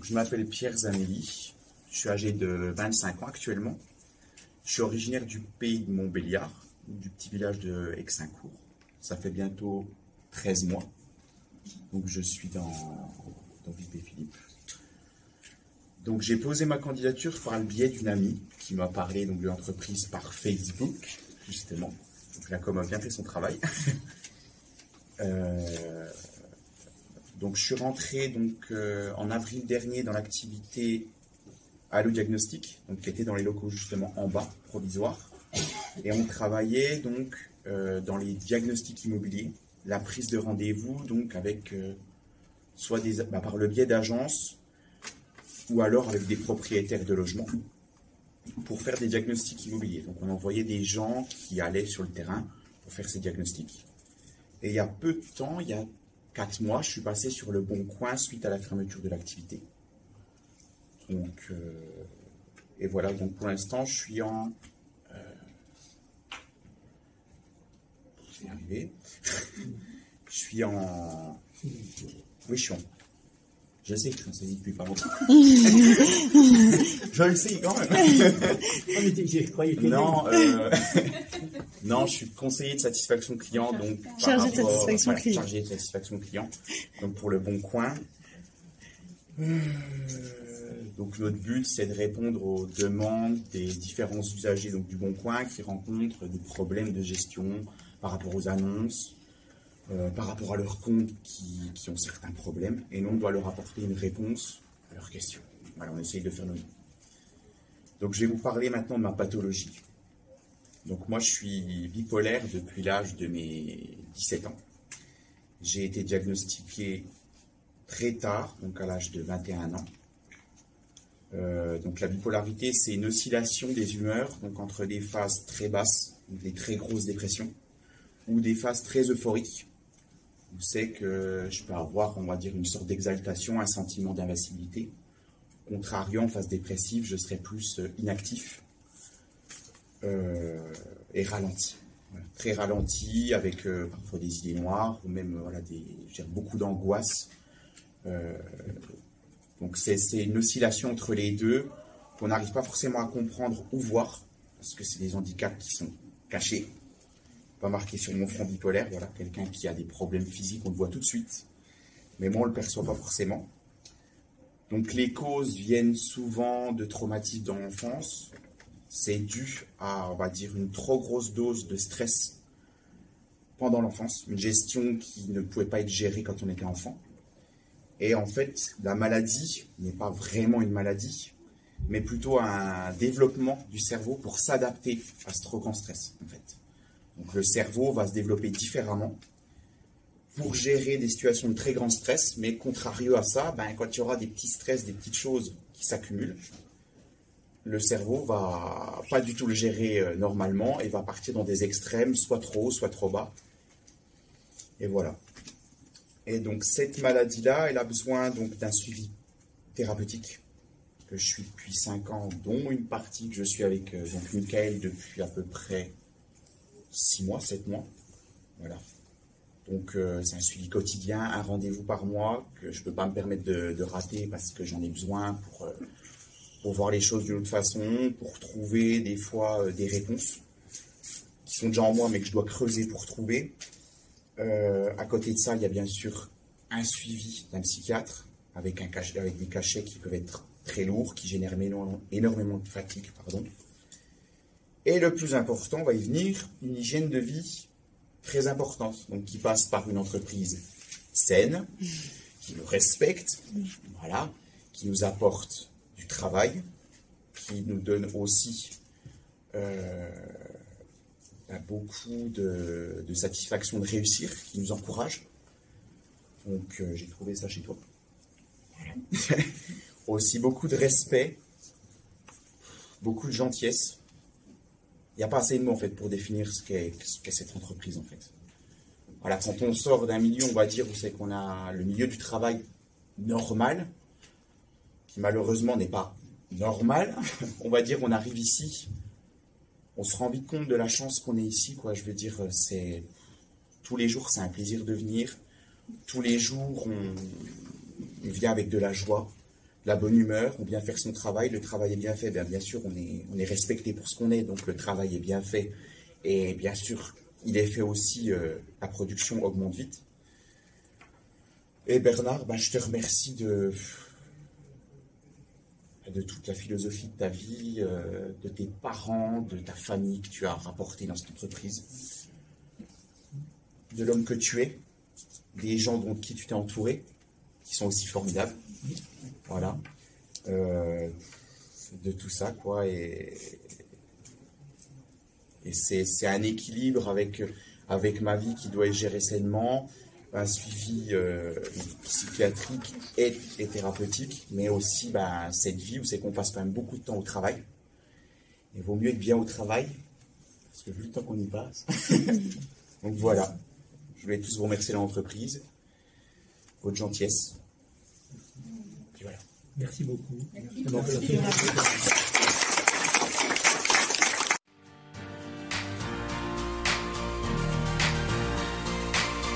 Je m'appelle Pierre Zanelli, je suis âgé de 25 ans actuellement. Je suis originaire du pays de Montbéliard, du petit village de Excincourt. Ça fait bientôt 13 mois, donc je suis dans VIP Philippe. Donc j'ai posé ma candidature par le biais d'une amie qui m'a parlé de l'entreprise par Facebook, justement. Donc la com a bien fait son travail. Donc je suis rentré en avril dernier dans l'activité Allo Diagnostic, donc qui était dans les locaux justement en bas, provisoire. Et on travaillait dans les diagnostics immobiliers, la prise de rendez-vous donc avec soit par le biais d'agences ou alors avec des propriétaires de logements pour faire des diagnostics immobiliers. Donc on envoyait des gens qui allaient sur le terrain pour faire ces diagnostics. Et il y a peu de temps, il y a 4 mois, je suis passé sur le Bon Coin suite à la fermeture de l'activité. Donc, et voilà, donc pour l'instant, je suis en... je vais y arriver. Je suis en... Oui, je suis en... Je sais que je suis conseiller depuis pas longtemps. Je le sais quand même. Non, non, je suis conseiller de satisfaction client, donc chargé de satisfaction client. Chargé de satisfaction client, donc pour le Bon Coin. Donc notre but, c'est de répondre aux demandes des différents usagers donc du Bon Coin qui rencontrent des problèmes de gestion par rapport aux annonces, par rapport à leurs comptes qui ont certains problèmes, et nous, on doit leur apporter une réponse à leurs questions. Voilà, on essaye de faire nos mieux. Donc je vais vous parler maintenant de ma pathologie. Donc moi, je suis bipolaire depuis l'âge de mes 17 ans. J'ai été diagnostiqué très tard, donc à l'âge de 21 ans. Donc la bipolarité, c'est une oscillation des humeurs, donc entre des phases très basses, donc des très grosses dépressions, ou des phases très euphoriques, où c'est que je peux avoir, on va dire, une sorte d'exaltation, un sentiment d'invincibilité. Contrario, en phase dépressive, je serais plus inactif et ralenti. Voilà. Très ralenti, avec parfois des idées noires, ou même beaucoup d'angoisse. Donc c'est une oscillation entre les deux qu'on n'arrive pas forcément à comprendre ou voir, parce que c'est des handicaps qui sont cachés, pas marqués sur mon front bipolaire. Voilà, quelqu'un qui a des problèmes physiques, on le voit tout de suite, mais moi on ne le perçoit pas forcément. Donc les causes viennent souvent de traumatismes dans l'enfance. C'est dû à, on va dire, une trop grosse dose de stress pendant l'enfance, une gestion qui ne pouvait pas être gérée quand on était enfant. Et en fait, la maladie n'est pas vraiment une maladie, mais plutôt un développement du cerveau pour s'adapter à ce trop grand stress, en fait. Donc le cerveau va se développer différemment pour gérer des situations de très grand stress, mais contrario à ça, quand il y aura des petits stress, des petites choses qui s'accumulent, le cerveau va pas du tout le gérer normalement et va partir dans des extrêmes, soit trop haut, soit trop bas. Et voilà. Et donc cette maladie-là, elle a besoin d'un suivi thérapeutique que je suis depuis 5 ans, dont une partie que je suis avec Michael depuis à peu près 6 mois, 7 mois. Voilà. Donc c'est un suivi quotidien, un rendez-vous par mois que je ne peux pas me permettre de rater parce que j'en ai besoin pour voir les choses d'une autre façon, pour trouver des fois des réponses qui sont déjà en moi mais que je dois creuser pour trouver. À côté de ça, il y a bien sûr un suivi d'un psychiatre avec des cachets qui peuvent être très lourds, qui génèrent énormément de fatigue. Et le plus important, va y venir, une hygiène de vie très importante, donc qui passe par une entreprise saine, qui nous respecte, voilà, qui nous apporte du travail, qui nous donne aussi beaucoup de satisfaction de réussir, qui nous encourage. Donc j'ai trouvé ça chez toi. Voilà. Aussi beaucoup de respect, beaucoup de gentillesse. Il n'y a pas assez de mots en fait pour définir ce qu'est cette entreprise en fait. Voilà, quand on sort d'un milieu, on va dire, où c'est qu'on a le milieu du travail normal, qui malheureusement n'est pas normal, on va dire, on arrive ici, on se rend vite compte de la chance qu'on est ici, quoi. Je veux dire, tous les jours, c'est un plaisir de venir. Tous les jours, on vient avec de la joie. la bonne humeur, on bien faire son travail, le travail est bien fait, bien sûr on est respecté pour ce qu'on est, donc le travail est bien fait, et bien sûr il est fait aussi, la production augmente vite. Et Bernard, je te remercie de toute la philosophie de ta vie, de tes parents, de ta famille que tu as rapporté dans cette entreprise, de l'homme que tu es, des gens dont qui tu t'es entouré, qui sont aussi formidables. Voilà. De tout ça, quoi. Et c'est un équilibre avec ma vie qui doit être gérée sainement, un suivi psychiatrique et thérapeutique, mais aussi cette vie où c'est qu'on passe quand même beaucoup de temps au travail. Il vaut mieux être bien au travail, parce que vu le temps qu'on y passe. Donc voilà, je voulais tous vous remercier l'entreprise, votre gentillesse. Puis voilà. Merci beaucoup. Merci.